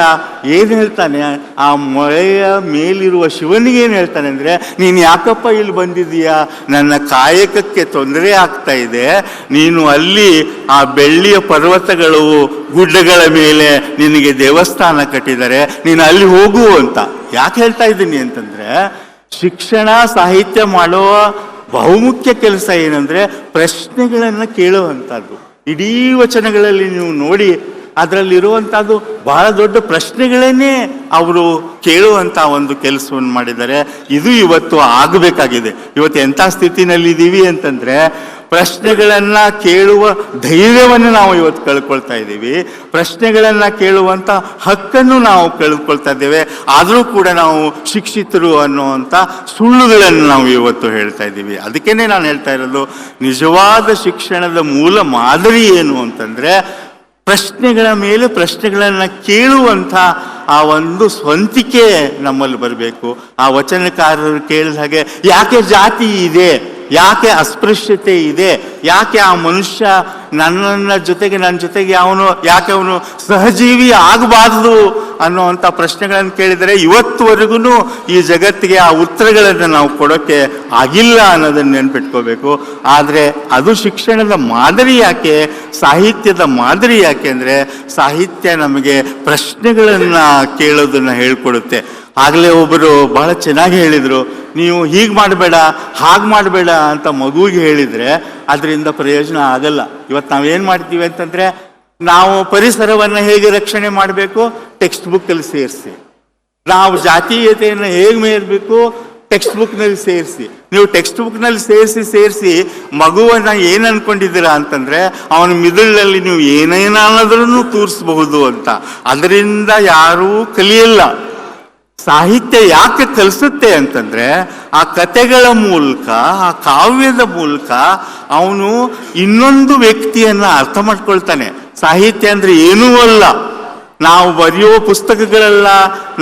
ಏನು ಹೇಳ್ತಾನೆ, ಆ ಮೊಳೆಯ ಮೇಲಿರುವ ಶಿವನಿಗೆ ಏನು ಹೇಳ್ತಾನೆ ಅಂದರೆ, ನೀನು ಯಾಕಪ್ಪ ಇಲ್ಲಿ ಬಂದಿದ್ದೀಯಾ, ನನ್ನ ಕಾಯಕಕ್ಕೆ ತೊಂದರೆ ಆಗ್ತಾ ಇದೆ, ನೀನು ಅಲ್ಲಿ ಆ ಬೆಳ್ಳಿಯ ಪರ್ವತಗಳು ಗುಡ್ಡಗಳ ಮೇಲೆ ನಿನಗೆ ದೇವಸ್ಥಾನ ಕಟ್ಟಿದ್ದಾರೆ, ನೀನು ಅಲ್ಲಿ ಹೋಗು ಅಂತ. ಯಾಕೆ ಹೇಳ್ತಾ ಇದ್ದೀನಿ ಅಂತಂದರೆ, ಶಿಕ್ಷಣ ಸಾಹಿತ್ಯ ಮಾಡುವ ಬಹುಮುಖ್ಯ ಕೆಲಸ ಏನಂದರೆ ಪ್ರಶ್ನೆಗಳನ್ನು ಕೇಳುವಂಥದ್ದು. ಇಡೀ ವಚನಗಳಲ್ಲಿ ನೀವು ನೋಡಿ ಅದರಲ್ಲಿರುವಂಥದ್ದು ಬಹಳ ದೊಡ್ಡ ಪ್ರಶ್ನೆಗಳನ್ನೇ ಅವರು ಕೇಳುವಂಥ ಒಂದು ಕೆಲಸವನ್ನು ಮಾಡಿದ್ದಾರೆ. ಇದು ಇವತ್ತು ಆಗಬೇಕಾಗಿದೆ. ಇವತ್ತು ಎಂಥ ಸ್ಥಿತಿನಲ್ಲಿದ್ದೀವಿ ಅಂತಂದರೆ, ಪ್ರಶ್ನೆಗಳನ್ನು ಕೇಳುವ ಧೈರ್ಯವನ್ನು ನಾವು ಇವತ್ತು ಕಳ್ಕೊಳ್ತಾ ಇದ್ದೀವಿ, ಪ್ರಶ್ನೆಗಳನ್ನು ಕೇಳುವಂಥ ಹಕ್ಕನ್ನು ನಾವು ಕಳೆದುಕೊಳ್ತಾ ಇದ್ದೇವೆ. ಆದರೂ ಕೂಡ ನಾವು ಶಿಕ್ಷಿತರು ಅನ್ನುವಂಥ ಸುಳ್ಳುಗಳನ್ನು ನಾವು ಇವತ್ತು ಹೇಳ್ತಾ ಇದ್ದೀವಿ. ಅದಕ್ಕೇ ನಾನು ಹೇಳ್ತಾ ಇರೋದು, ನಿಜವಾದ ಶಿಕ್ಷಣದ ಮೂಲ ಮಾದರಿ ಏನು ಅಂತಂದರೆ, ಪ್ರಶ್ನೆಗಳ ಮೇಲೆ ಪ್ರಶ್ನೆಗಳನ್ನು ಕೇಳುವಂಥ ಆ ಒಂದು ಸ್ವಂತಿಕೆ ನಮ್ಮಲ್ಲಿ ಬರಬೇಕು. ಆ ವಚನಕಾರರು ಕೇಳಿದ ಹಾಗೆ, ಯಾಕೆ ಜಾತಿ ಇದೆ, ಯಾಕೆ ಅಸ್ಪೃಶ್ಯತೆ ಇದೆ, ಯಾಕೆ ಆ ಮನುಷ್ಯ ನನ್ನ ಜೊತೆಗೆ ಯಾಕೆ ಅವನು ಸಹಜೀವಿ ಆಗಬಾರ್ದು ಅನ್ನುವಂಥ ಪ್ರಶ್ನೆಗಳನ್ನು ಕೇಳಿದರೆ ಇವತ್ತುವರೆಗೂ ಈ ಜಗತ್ತಿಗೆ ಆ ಉತ್ತರಗಳನ್ನು ನಾವು ಕೊಡೋಕ್ಕೆ ಆಗಿಲ್ಲ ಅನ್ನೋದನ್ನು ನೆನ್ಪಿಟ್ಕೋಬೇಕು. ಆದರೆ ಅದು ಶಿಕ್ಷಣದ ಮಾದರಿ ಯಾಕೆ, ಸಾಹಿತ್ಯದ ಮಾದರಿ ಯಾಕೆ ಅಂದರೆ, ಸಾಹಿತ್ಯ ನಮಗೆ ಪ್ರಶ್ನೆಗಳನ್ನು ಕೇಳೋದನ್ನು ಹೇಳ್ಕೊಡುತ್ತೆ. ಆಗಲೇ ಒಬ್ಬರು ಬಹಳ ಚೆನ್ನಾಗಿ ಹೇಳಿದರು, ನೀವು ಹೀಗೆ ಮಾಡಬೇಡ ಹಾಗೆ ಮಾಡಬೇಡ ಅಂತ ಮಗುವಿಗೆ ಹೇಳಿದರೆ ಅದರಿಂದ ಪ್ರಯೋಜನ ಆಗಲ್ಲ. ಇವತ್ತು ನಾವೇನು ಮಾಡ್ತೀವಿ ಅಂತಂದರೆ, ನಾವು ಪರಿಸರವನ್ನು ಹೇಗೆ ರಕ್ಷಣೆ ಮಾಡಬೇಕು, ಟೆಕ್ಸ್ಟ್ ಬುಕ್ಕಲ್ಲಿ ಸೇರಿಸಿ. ನಾವು ಜಾತೀಯತೆಯನ್ನು ಹೇಗೆ ಮೇರಬೇಕು, ಟೆಕ್ಸ್ಟ್ ಬುಕ್ನಲ್ಲಿ ಸೇರಿಸಿ. ನೀವು ಟೆಕ್ಸ್ಟ್ ಬುಕ್ನಲ್ಲಿ ಸೇರಿಸಿ ಮಗುವನ್ನು ಏನು ಅಂದ್ಕೊಂಡಿದ್ದೀರಾ ಅಂತಂದರೆ, ಅವನ ಮಿದುಳಲ್ಲಿ ನೀವು ಏನೇನಾದ್ರೂ ತೋರಿಸಬಹುದು ಅಂತ. ಅದರಿಂದ ಯಾರೂ ಕಲಿಯಲ್ಲ. ಸಾಹಿತ್ಯ ಯಾಕೆ ಕಲಿಸುತ್ತೆ ಅಂತಂದರೆ, ಆ ಕಥೆಗಳ ಮೂಲಕ, ಆ ಕಾವ್ಯದ ಮೂಲಕ ಅವನು ಇನ್ನೊಂದು ವ್ಯಕ್ತಿಯನ್ನು ಅರ್ಥ ಮಾಡ್ಕೊಳ್ತಾನೆ. ಸಾಹಿತ್ಯ ಅಂದರೆ ಏನೂ ಅಲ್ಲ, ನಾವು ಬರೆಯುವ ಪುಸ್ತಕಗಳೆಲ್ಲ,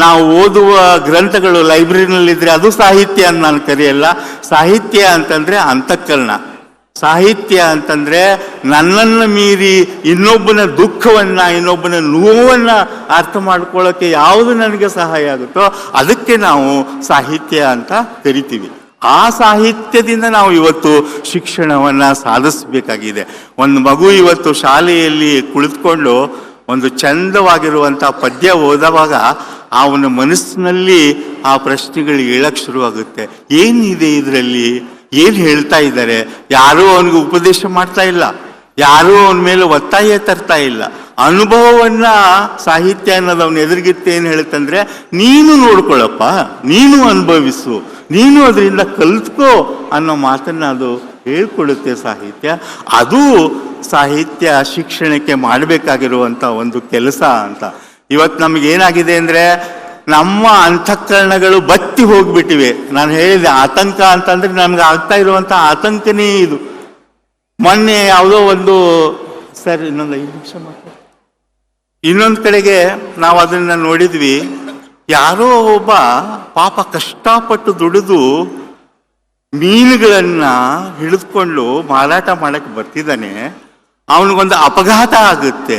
ನಾವು ಓದುವ ಗ್ರಂಥಗಳು ಲೈಬ್ರರಿನಲ್ಲಿದ್ದರೆ ಅದು ಸಾಹಿತ್ಯ ಅಂತ ನಾನು ಕರೆಯಲ್ಲ. ಸಾಹಿತ್ಯ ಅಂತಂದರೆ ಅಂತಃಕರಣ. ಸಾಹಿತ್ಯ ಅಂತಂದರೆ ನನ್ನನ್ನು ಮೀರಿ ಇನ್ನೊಬ್ಬನ ದುಃಖವನ್ನು, ಇನ್ನೊಬ್ಬನ ನೋವನ್ನು ಅರ್ಥ ಮಾಡ್ಕೊಳ್ಳೋಕ್ಕೆ ಯಾವುದು ನನಗೆ ಸಹಾಯ ಆಗುತ್ತೋ ಅದಕ್ಕೆ ನಾವು ಸಾಹಿತ್ಯ ಅಂತ ಕರಿತೀವಿ. ಆ ಸಾಹಿತ್ಯದಿಂದ ನಾವು ಇವತ್ತು ಶಿಕ್ಷಣವನ್ನು ಸಾಧಿಸಬೇಕಾಗಿದೆ. ಒಂದು ಮಗು ಇವತ್ತು ಶಾಲೆಯಲ್ಲಿ ಕುಳಿತುಕೊಂಡು ಒಂದು ಚಂದವಾಗಿರುವಂಥ ಪದ್ಯ ಓದುವಾಗ ಅವನ ಮನಸ್ಸಿನಲ್ಲಿ ಆ ಪ್ರಶ್ನೆಗಳು ಏಳಕ್ಕೆ ಶುರುವಾಗುತ್ತೆ. ಏನಿದೆ ಇದರಲ್ಲಿ, ಏನು ಹೇಳ್ತಾ ಇದ್ದಾರೆ, ಯಾರೂ ಅವನಿಗೆ ಉಪದೇಶ ಮಾಡ್ತಾ ಇಲ್ಲ, ಯಾರೂ ಅವನ ಮೇಲೆ ಒತ್ತಾಯ ತರ್ತಾ ಇಲ್ಲ. ಅನುಭವವನ್ನು ಸಾಹಿತ್ಯ ಅನ್ನೋದು ಅವನ ಎದುರಿಗಿತ್ತೆ ಏನು ಹೇಳುತ್ತಂದ್ರೆ, ನೀನು ನೋಡ್ಕೊಳ್ಳಪ್ಪ, ನೀನು ಅನುಭವಿಸು, ನೀನು ಅದರಿಂದ ಕಲ್ತ್ಕೋ ಅನ್ನೋ ಮಾತನ್ನು ಅದು ಹೇಳ್ಕೊಡುತ್ತೆ ಸಾಹಿತ್ಯ. ಅದು ಸಾಹಿತ್ಯ ಶಿಕ್ಷಣಕ್ಕೆ ಮಾಡಬೇಕಾಗಿರುವಂಥ ಒಂದು ಕೆಲಸ ಅಂತ. ಇವತ್ತು ನಮಗೇನಾಗಿದೆ ಅಂದರೆ, ನಮ್ಮ ಅಂತಃಕರಣಗಳು ಬತ್ತಿ ಹೋಗ್ಬಿಟ್ಟಿವೆ. ನಾನು ಹೇಳಿದೆ ಆತಂಕ ಅಂತಂದ್ರೆ ನಮ್ಗೆ ಆಗ್ತಾ ಇರುವಂಥ ಆತಂಕನೇ ಇದು. ಮೊನ್ನೆ ಯಾವುದೋ ಒಂದು ಸರ್ ಇನ್ನೊಂದು 5 ನಿಮಿಷ ಮಾತ್ರ, ಇನ್ನೊಂದು ಕಡೆಗೆ ನಾವು ಅದನ್ನು ನೋಡಿದ್ವಿ. ಯಾರೋ ಒಬ್ಬ ಪಾಪ ಕಷ್ಟಪಟ್ಟು ದುಡಿದು ಮೀನುಗಳನ್ನು ಹಿಡಿದುಕೊಂಡು ಮಾರಾಟ ಮಾಡಕ್ಕೆ ಬರ್ತಿದ್ದಾನೆ. ಅವನಿಗೊಂದು ಅಪಘಾತ ಆಗುತ್ತೆ.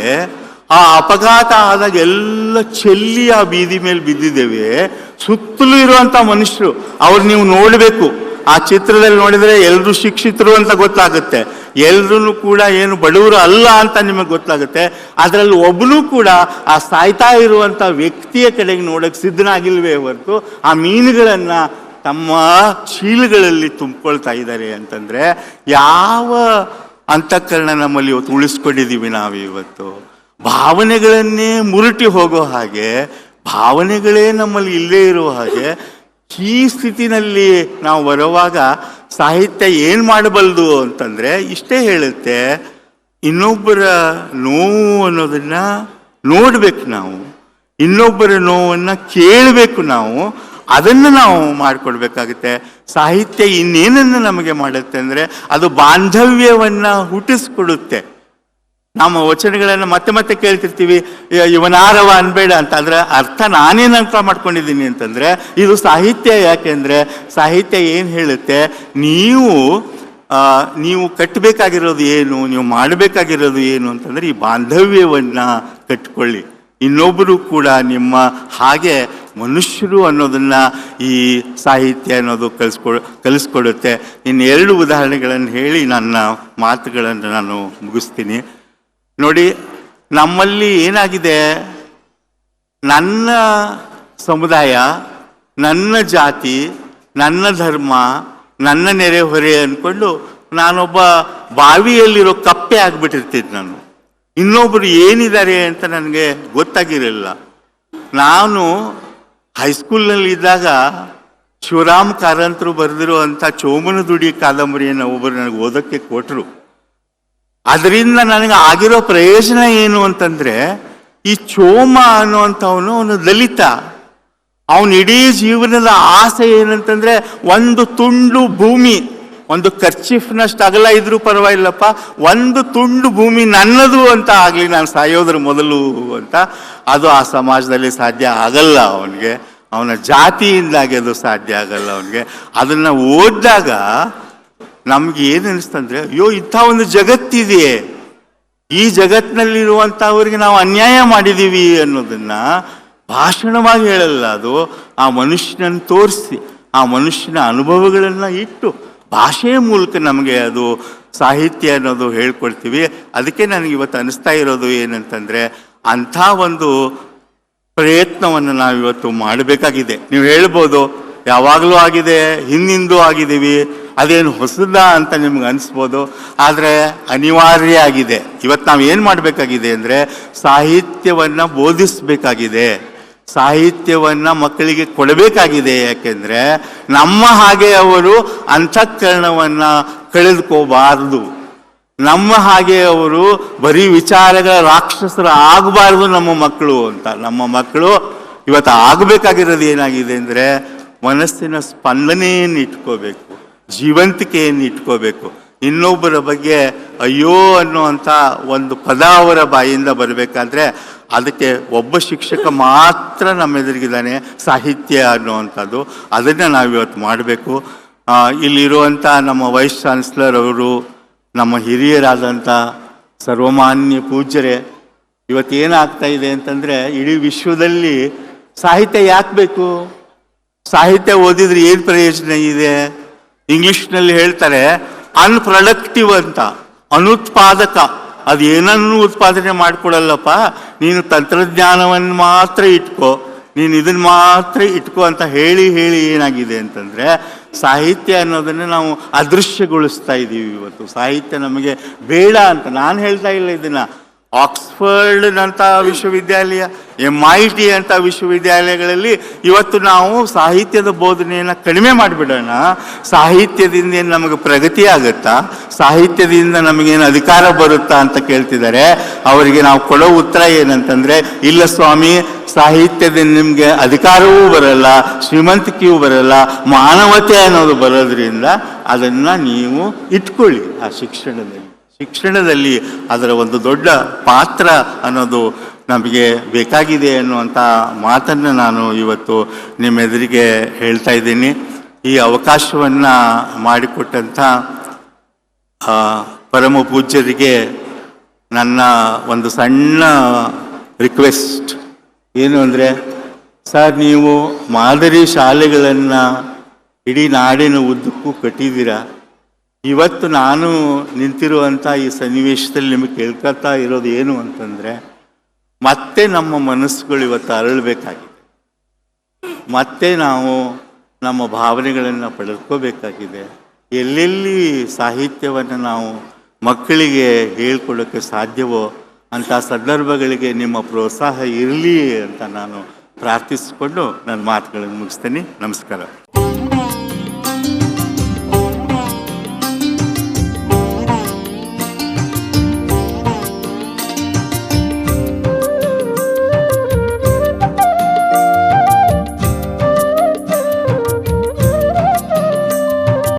ಆ ಅಪಘಾತ ಆದಾಗ ಎಲ್ಲ ಚೆಲ್ಲಿ ಆ ಬೀದಿ ಮೇಲೆ ಬಿದ್ದಿದ್ದೇವೆ. ಸುತ್ತಲೂ ಇರುವಂಥ ಮನುಷ್ಯರು, ಅವ್ರು ನೀವು ನೋಡಬೇಕು. ಆ ಚಿತ್ರದಲ್ಲಿ ನೋಡಿದರೆ ಎಲ್ಲರೂ ಶಿಕ್ಷಿತರು ಅಂತ ಗೊತ್ತಾಗುತ್ತೆ, ಎಲ್ಲರೂ ಕೂಡ ಏನು ಬಡವರು ಅಲ್ಲ ಅಂತ ನಿಮಗೆ ಗೊತ್ತಾಗುತ್ತೆ. ಅದರಲ್ಲಿ ಒಬ್ಬನೂ ಕೂಡ ಆ ಸಾಯ್ತಾ ಇರುವಂಥ ವ್ಯಕ್ತಿಯ ಕಡೆಗೆ ನೋಡೋಕ್ಕೆ ಸಿದ್ಧನಾಗಿಲ್ವೇ ಹೊರತು ಆ ಮೀನುಗಳನ್ನು ತಮ್ಮ ಚೀಲಗಳಲ್ಲಿ ತುಂಬಿಕೊಳ್ತಾ ಇದ್ದಾರೆ ಅಂತಂದರೆ, ಯಾವ ಅಂತಃಕರಣ ನಮ್ಮಲ್ಲಿ ಇವತ್ತು ಉಳಿಸ್ಕೊಂಡಿದ್ದೀವಿ ನಾವು ಇವತ್ತು? ಭಾವನೆಗಳನ್ನೇ ಮುರುಟಿ ಹೋಗೋ ಹಾಗೆ, ಭಾವನೆಗಳೇ ನಮ್ಮಲ್ಲಿ ಇಲ್ಲೇ ಇರುವ ಹಾಗೆ, ಈ ಸ್ಥಿತಿನಲ್ಲಿ ನಾವು ಬರುವಾಗ ಸಾಹಿತ್ಯ ಏನು ಮಾಡಬಲ್ದು ಅಂತಂದರೆ ಇಷ್ಟೇ ಹೇಳುತ್ತೆ, ಇನ್ನೊಬ್ಬರ ನೋವು ಅನ್ನೋದನ್ನು ನೋಡಬೇಕು ನಾವು, ಇನ್ನೊಬ್ಬರ ನೋವನ್ನು ಕೇಳಬೇಕು ನಾವು, ಅದನ್ನು ನಾವು ಮಾಡಿಕೊಡ್ಬೇಕಾಗುತ್ತೆ. ಸಾಹಿತ್ಯ ಇನ್ನೇನನ್ನು ನಮಗೆ ಮಾಡುತ್ತೆ ಅಂದರೆ, ಅದು ಬಾಂಧವ್ಯವನ್ನು ಹುಟ್ಟಿಸ್ಕೊಡುತ್ತೆ. ನಮ್ಮ ವಚನಗಳನ್ನು ಮತ್ತೆ ಮತ್ತೆ ಕೇಳ್ತಿರ್ತೀವಿ, ಇವನಾರವ ಅನ್ಬೇಡ ಅಂತ. ಅದರ ಅರ್ಥ ನಾನೇನು ಅರ್ಥ ಮಾಡ್ಕೊಂಡಿದ್ದೀನಿ ಅಂತಂದರೆ, ಇದು ಸಾಹಿತ್ಯ. ಯಾಕೆಂದರೆ ಸಾಹಿತ್ಯ ಏನು ಹೇಳುತ್ತೆ, ನೀವು ನೀವು ಕಟ್ಟಬೇಕಾಗಿರೋದು ಏನು, ನೀವು ಮಾಡಬೇಕಾಗಿರೋದು ಏನು ಅಂತಂದರೆ ಈ ಬಾಂಧವ್ಯವನ್ನು ಕಟ್ಕೊಳ್ಳಿ. ಇನ್ನೊಬ್ಬರು ಕೂಡ ನಿಮ್ಮ ಹಾಗೆ ಮನುಷ್ಯರು ಅನ್ನೋದನ್ನು ಈ ಸಾಹಿತ್ಯ ಅನ್ನೋದು ಕಲಿಸ್ಕೊಡುತ್ತೆ. ಇನ್ನು 2 ಉದಾಹರಣೆಗಳನ್ನು ಹೇಳಿ ನನ್ನ ಮಾತುಗಳನ್ನು ನಾನು ಮುಗಿಸ್ತೀನಿ. ನೋಡಿ, ನಮ್ಮಲ್ಲಿ ಏನಾಗಿದೆ, ನನ್ನ ಸಮುದಾಯ, ನನ್ನ ಜಾತಿ, ನನ್ನ ಧರ್ಮ, ನನ್ನ ನೆರೆಹೊರೆ ಅಂದ್ಕೊಂಡು ನಾನೊಬ್ಬ ಬಾವಿಯಲ್ಲಿರೋ ಕಪ್ಪೆ ಆಗಿಬಿಟ್ಟಿರ್ತೀನಿ. ನಾನು ಇನ್ನೊಬ್ಬರು ಏನಿದ್ದಾರೆ ಅಂತ ನನಗೆ ಗೊತ್ತಾಗಿರಲಿಲ್ಲ. ನಾನು ಹೈಸ್ಕೂಲ್ನಲ್ಲಿದ್ದಾಗ ಶಿವರಾಮ್ ಕಾರಂತರು ಬರೆದಿರುವಂಥ ಚೋಮನ ದುಡಿ ಕಾದಂಬರಿಯನ್ನು ಒಬ್ಬರು ನನಗೆ ಓದೋಕ್ಕೆ ಕೊಟ್ಟರು. ಅದರಿಂದ ನನಗೆ ಆಗಿರೋ ಪ್ರಯೋಜನ ಏನು ಅಂತಂದರೆ, ಈ ಚೋಮ ಅನ್ನುವಂಥವನು ಅವನು ದಲಿತ. ಅವನ ಇಡೀ ಜೀವನದ ಆಸೆ ಏನಂತಂದರೆ, ಒಂದು ತುಂಡು ಭೂಮಿ, ಒಂದು ಕರ್ಚಿಫ್ನಷ್ಟು ಅಗಲ ಇದ್ರೂ ಪರವಾಗಿಲ್ಲಪ್ಪ, ಒಂದು ತುಂಡು ಭೂಮಿ ನನ್ನದು ಅಂತ ಆಗಲಿ, ನಾನು ಸಾಯೋದ್ರ ಮೊದಲು ಅಂತ. ಅದು ಆ ಸಮಾಜದಲ್ಲಿ ಸಾಧ್ಯ ಆಗಲ್ಲ ಅವನಿಗೆ, ಅವನ ಜಾತಿಯಿಂದಾಗಿ ಅದು ಸಾಧ್ಯ ಆಗಲ್ಲ ಅವನಿಗೆ. ಅದನ್ನು ಓದಿದಾಗ ನಮ್ಗೆ ಏನು ಅನಿಸ್ತಂದ್ರೆ, ಅಯ್ಯೋ ಇಂಥ ಒಂದು ಜಗತ್ತಿದೆ, ಈ ಜಗತ್ತಿನಲ್ಲಿರುವಂಥವ್ರಿಗೆ ನಾವು ಅನ್ಯಾಯ ಮಾಡಿದ್ದೀವಿ ಅನ್ನೋದನ್ನು ಭಾಷಣವಾಗಿ ಹೇಳಲ್ಲ, ಅದು ಆ ಮನುಷ್ಯನನ್ನು ತೋರಿಸಿ, ಆ ಮನುಷ್ಯನ ಅನುಭವಗಳನ್ನು ಇಟ್ಟು ಭಾಷೆಯ ಮೂಲಕ ನಮಗೆ ಅದು ಸಾಹಿತ್ಯ ಅನ್ನೋದು ಹೇಳ್ಕೊಡ್ತೀವಿ. ಅದಕ್ಕೆ ನನಗೆ ಇವತ್ತು ಅನಿಸ್ತಾ ಇರೋದು ಏನಂತಂದರೆ, ಅಂಥ ಒಂದು ಪ್ರಯತ್ನವನ್ನು ನಾವಿವತ್ತು ಮಾಡಬೇಕಾಗಿದೆ. ನೀವು ಹೇಳ್ಬೋದು ಯಾವಾಗಲೂ ಆಗಿದೆ, ಹಿಂದಿಂದೂ ಆಗಿದ್ದೀವಿ, ಅದೇನು ಹೊಸದ ಅಂತ ನಿಮ್ಗೆ ಅನಿಸ್ಬೋದು. ಆದರೆ ಅನಿವಾರ್ಯ ಆಗಿದೆ. ಇವತ್ತು ನಾವು ಏನು ಮಾಡಬೇಕಾಗಿದೆ ಅಂದರೆ, ಸಾಹಿತ್ಯವನ್ನು ಬೋಧಿಸಬೇಕಾಗಿದೆ, ಸಾಹಿತ್ಯವನ್ನು ಮಕ್ಕಳಿಗೆ ಕೊಡಬೇಕಾಗಿದೆ. ಯಾಕೆಂದರೆ ನಮ್ಮ ಹಾಗೆ ಅವರು ಅಂತಃಕರಣವನ್ನು ಕಳೆದುಕೋಬಾರ್ದು, ನಮ್ಮ ಹಾಗೆ ಅವರು ಬರೀ ವಿಚಾರಗಳ ರಾಕ್ಷಸರು ಆಗಬಾರ್ದು ನಮ್ಮ ಮಕ್ಕಳು ಅಂತ. ನಮ್ಮ ಮಕ್ಕಳು ಇವತ್ತು ಆಗಬೇಕಾಗಿರೋದು ಏನಾಗಿದೆ ಅಂದರೆ, ಮನಸ್ಸಿನ ಸ್ಪಂದನೆಯನ್ನು ಇಟ್ಕೋಬೇಕು, ಜೀವಂತಿಕೆಯನ್ನು ಇಟ್ಕೋಬೇಕು. ಇನ್ನೊಬ್ಬರ ಬಗ್ಗೆ ಅಯ್ಯೋ ಅನ್ನುವಂಥ ಒಂದು ಪದ ಅವರ ಬಾಯಿಂದ ಬರಬೇಕಾದ್ರೆ ಅದಕ್ಕೆ ಒಬ್ಬ ಶಿಕ್ಷಕ ಮಾತ್ರ ನಮ್ಮೆದುರಿಗಿದ್ದಾನೆ, ಸಾಹಿತ್ಯ ಅನ್ನುವಂಥದ್ದು. ಅದನ್ನು ನಾವಿವತ್ತು ಮಾಡಬೇಕು. ಇಲ್ಲಿರುವಂಥ ನಮ್ಮ ವೈಸ್ ಚಾನ್ಸಲರ್ ಅವರು, ನಮ್ಮ ಹಿರಿಯರಾದಂಥ ಸರ್ವಮಾನ್ಯ ಪೂಜ್ಯರೇ, ಇವತ್ತೇನಾಗ್ತಾ ಇದೆ ಅಂತಂದರೆ, ಇಡೀ ವಿಶ್ವದಲ್ಲಿ ಸಾಹಿತ್ಯ ಯಾಕೆ ಬೇಕು? ಸಾಹಿತ್ಯ ಓದಿದ್ರೆ ಏನು ಪ್ರಯೋಜನ ಇದೆ? ಇಂಗ್ಲೀಷ್ನಲ್ಲಿ ಹೇಳ್ತಾರೆ ಅನ್ಪ್ರೊಡಕ್ಟಿವ್ ಅಂತ, ಅನುತ್ಪಾದಕ. ಅದು ಏನನ್ನು ಉತ್ಪಾದನೆ ಮಾಡಿಕೊಡಲ್ಲಪ್ಪ, ನೀನು ತಂತ್ರಜ್ಞಾನವನ್ನು ಮಾತ್ರ ಇಟ್ಕೋ, ನೀನು ಇದನ್ನು ಮಾತ್ರ ಇಟ್ಕೋ ಅಂತ ಹೇಳಿ ಹೇಳಿ ಏನಾಗಿದೆ ಅಂತಂದರೆ, ಸಾಹಿತ್ಯ ಅನ್ನೋದನ್ನು ನಾವು ಅದೃಶ್ಯಗೊಳಿಸ್ತಾ ಇದ್ದೀವಿ. ಇವತ್ತು ಸಾಹಿತ್ಯ ನಮಗೆ ಬೇಡ ಅಂತ ನಾನು ಹೇಳ್ತಾ ಇಲ್ಲ ಇದನ್ನು. ಆಕ್ಸ್ಫರ್ಡ್ನಂಥ ವಿಶ್ವವಿದ್ಯಾಲಯ, MIT ಅಂತ ವಿಶ್ವವಿದ್ಯಾಲಯಗಳಲ್ಲಿ ಇವತ್ತು ನಾವು ಸಾಹಿತ್ಯದ ಬೋಧನೆಯನ್ನು ಕಡಿಮೆ ಮಾಡಿಬಿಡೋಣ. ಸಾಹಿತ್ಯದಿಂದ ಏನು ನಮಗೆ ಪ್ರಗತಿ ಆಗುತ್ತಾ? ಸಾಹಿತ್ಯದಿಂದ ನಮಗೇನು ಅಧಿಕಾರ ಬರುತ್ತಾ ಅಂತ ಕೇಳ್ತಿದ್ದಾರೆ. ಅವರಿಗೆ ನಾವು ಕೊಡೋ ಉತ್ತರ ಏನಂತಂದರೆ, ಇಲ್ಲ ಸ್ವಾಮಿ, ಸಾಹಿತ್ಯದಿಂದ ನಿಮಗೆ ಅಧಿಕಾರವೂ ಬರಲ್ಲ, ಶ್ರೀಮಂತಿಕೆಯೂ ಬರಲ್ಲ, ಮಾನವತೆ ಅನ್ನೋದು ಬರೋದ್ರಿಂದ ಅದನ್ನು ನೀವು ಇಟ್ಕೊಳ್ಳಿ. ಆ ಶಿಕ್ಷಣದಲ್ಲಿ ಅದರ ಒಂದು ದೊಡ್ಡ ಪಾತ್ರ ಅನ್ನೋದು ನಮಗೆ ಬೇಕಾಗಿದೆ ಅನ್ನುವಂಥ ಮಾತನ್ನು ನಾನು ಇವತ್ತು ನಿಮ್ಮೆದುರಿಗೆ ಹೇಳ್ತಾ ಇದ್ದೀನಿ. ಈ ಅವಕಾಶವನ್ನು ಮಾಡಿಕೊಟ್ಟಂಥ ಪರಮ ಪೂಜ್ಯರಿಗೆ ನನ್ನ ಒಂದು ಸಣ್ಣ ರಿಕ್ವೆಸ್ಟ್ ಏನು ಅಂದರೆ, ಸರ್, ನೀವು ಮಾದರಿ ಶಾಲೆಗಳನ್ನು ಇಡೀ ನಾಡಿನ ಉದ್ದಕ್ಕೂ ಕಟ್ಟಿದ್ದೀರಾ. ಇವತ್ತು ನಾನು ನಿಂತಿರುವಂಥ ಈ ಸನ್ನಿವೇಶದಲ್ಲಿ ನಿಮಗೆ ಕೇಳ್ಕೊತಾ ಇರೋದು ಏನು ಅಂತಂದರೆ, ಮತ್ತೆ ನಮ್ಮ ಮನಸ್ಸುಗಳು ಇವತ್ತು ಅರಳಬೇಕಾಗಿದೆ, ಮತ್ತೆ ನಾವು ನಮ್ಮ ಭಾವನೆಗಳನ್ನು ಪಡೆದುಕೋಬೇಕಾಗಿದೆ. ಎಲ್ಲೆಲ್ಲಿ ಸಾಹಿತ್ಯವನ್ನು ನಾವು ಮಕ್ಕಳಿಗೆ ಹೇಳ್ಕೊಡೋಕ್ಕೆ ಸಾಧ್ಯವೋ ಅಂಥ ಸಂದರ್ಭಗಳಿಗೆ ನಿಮ್ಮ ಪ್ರೋತ್ಸಾಹ ಇರಲಿ ಅಂತ ನಾನು ಪ್ರಾರ್ಥಿಸಿಕೊಂಡು ನನ್ನ ಮಾತುಗಳನ್ನು ಮುಗಿಸ್ತೇನೆ. ನಮಸ್ಕಾರ.